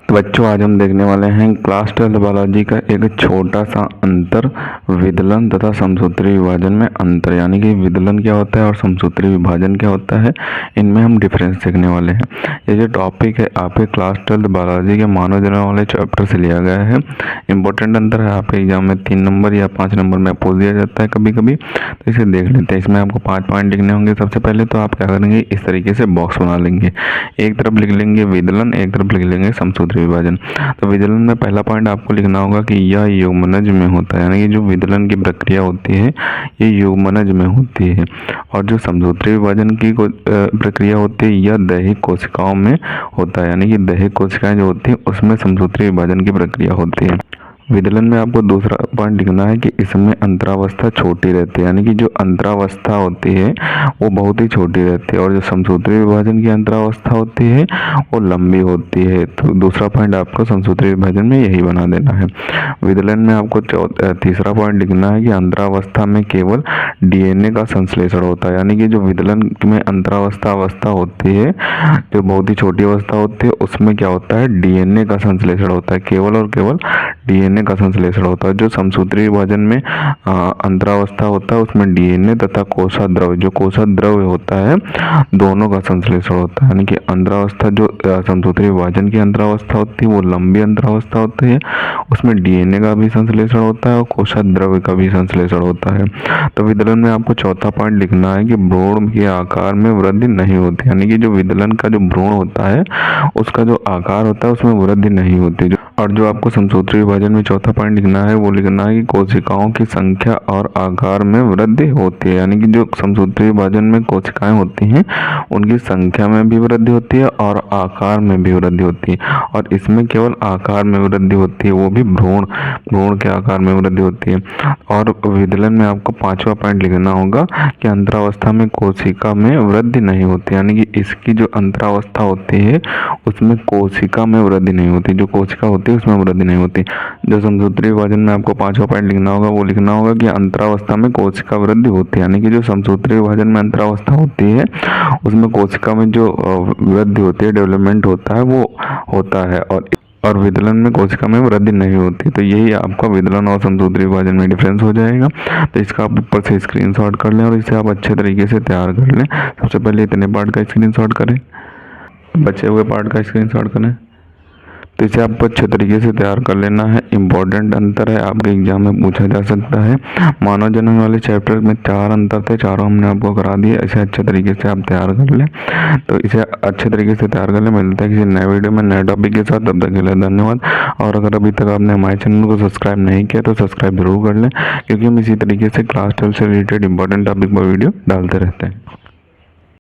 तो बच्चों आज हम देखने वाले हैं क्लास 12 बायोलॉजी का एक छोटा सा अंतर विदलन तथा समसूत्री विभाजन में अंतर, यानी कि विदलन क्या होता है और समसूत्री विभाजन क्या होता है, इनमें हम डिफरेंस देखने वाले हैं। ये जो टॉपिक है आपके क्लास 12 बायोलॉजी के मानव जन्म वाले चैप्टर से लिया गया है। इंपॉर्टेंट अंतर है, आपके एग्जाम में 3 नंबर या 5 नंबर में पूछ दिया जाता है कभी कभी, तो इसे देख लेते हैं। इसमें आपको 5 पॉइंट लिखने होंगे। सबसे पहले तो आप क्या करेंगे, इस तरीके से बॉक्स बना लेंगे। एक तरफ लिख लेंगे विदलन, एक तरफ लिख लेंगे समसूत्री विभाजन। तो विदलन में पहला पॉइंट आपको लिखना होगा कि यह युग्मनज में होता है, यानी कि जो विदलन की प्रक्रिया होती है ये युग्मनज में होती है। और जो समसूत्री विभाजन की प्रक्रिया होती है यह दैहिक कोशिकाओं में होता है, यानी कि दैहिक कोशिकाएं जो होती है उसमें समसूत्री विभाजन की प्रक्रिया होती है। विदलन में आपको दूसरा पॉइंट लिखना है कि इसमें अंतरावस्था छोटी रहती है, यानी कि जो अंतरावस्था होती है वो बहुत ही छोटी रहती है, और जो समसूत्री विभाजन की अंतरावस्था होती है वो लंबी होती है। तो दूसरा पॉइंट आपको समसूत्री विभाजन में यही बना देना है। विदलन में आपको तीसरा पॉइंट लिखना है कि अंतरावस्था में केवल डीएनए का संश्लेषण होता है, यानी कि जो विदलन में अंतरावस्था अवस्था होती है, जो बहुत ही छोटी अवस्था होती है, उसमें क्या होता है, डीएनए का संश्लेषण होता है, केवल और केवल डीएनए का संश्लेषण होता है। जो समसूत्री विभाजन में अंतरावस्था होता है उसमें डीएनए तथा कोशिका द्रव्य, जो कोशिका द्रव्य होता है, दोनों का संश्लेषण होता है। यानी कि अंतरावस्था जो समसूत्री विभाजन की अंतरावस्था होती है वो लंबी अंतरावस्था होती है, उसमें डीएनए का भी संश्लेषण होता है और कोशिका द्रव्य का भी संश्लेषण होता है। तो विदलन में आपको चौथा पॉइंट लिखना है कि भ्रूण के आकार में वृद्धि नहीं होती, यानी कि जो विदलन का जो भ्रूण होता है उसका जो आकार होता है उसमें वृद्धि नहीं होती। और जो आपको समसूत्री विभाजन में चौथा पॉइंट लिखना है वो लिखना है कि कोशिकाओं की संख्या और आकार में वृद्धि होती है, यानी कि जो समसूत्री विभाजन में कोशिकाएं होती हैं उनकी संख्या में भी वृद्धि होती है और आकार में भी वृद्धि होती है। और इसमें केवल आकार में वृद्धि होती है, वो भी भ्रूण के आकार में वृद्धि होती है। और विदलन में आपको पांचवा पॉइंट लिखना होगा कि अंतरावस्था में कोशिका में वृद्धि नहीं होती, यानी कि इसकी जो अंतरावस्था होती है उसमें कोशिका में वृद्धि नहीं होती, जो कोशिका होती है उसमें वृद्धि नहीं होती। जो समसूत्री विभाजन में आपको पांचवा पॉइंट लिखना होगा वो लिखना होगा कि अंतरावस्था में कोशिका वृद्धि होती है, यानी कि जो समसूत्री विभाजन में अंतरावस्था होती है उसमें कोशिका में जो वृद्धि होती है, डेवलपमेंट होता है, वो होता है, और विदलन में कोशिका में वृद्धि नहीं होती। तो यही आपका विदलन और समसूत्री विभाजन में डिफरेंस हो जाएगा। तो इसका आप ऊपर से स्क्रीनशॉट कर लें और इसे आप अच्छे तरीके से तैयार कर लें। सबसे पहले इतने पार्ट का स्क्रीनशॉट करें, बचे हुए पार्ट का स्क्रीनशॉट करें। तो इसे आपको अच्छे तरीके से तैयार कर लेना है। इम्पोर्टेंट अंतर है, आपके एग्जाम में पूछा जा सकता है। मानव जन्म वाले चैप्टर में 4 अंतर थे, चारों हमने आपको करा दिए। इसे अच्छे तरीके से आप तैयार कर लें। तो इसे अच्छे तरीके से तैयार कर लें। मिलता है किसी नए वीडियो में नए टॉपिक के साथ, तब तक के लिए धन्यवाद। और अगर अभी तक आपने हमारे चैनल को सब्सक्राइब नहीं किया तो सब्सक्राइब जरूर कर लें, क्योंकि हम इसी तरीके से क्लास 12 से रिलेटेड इंपॉर्टेंट टॉपिक पर वीडियो डालते रहते हैं।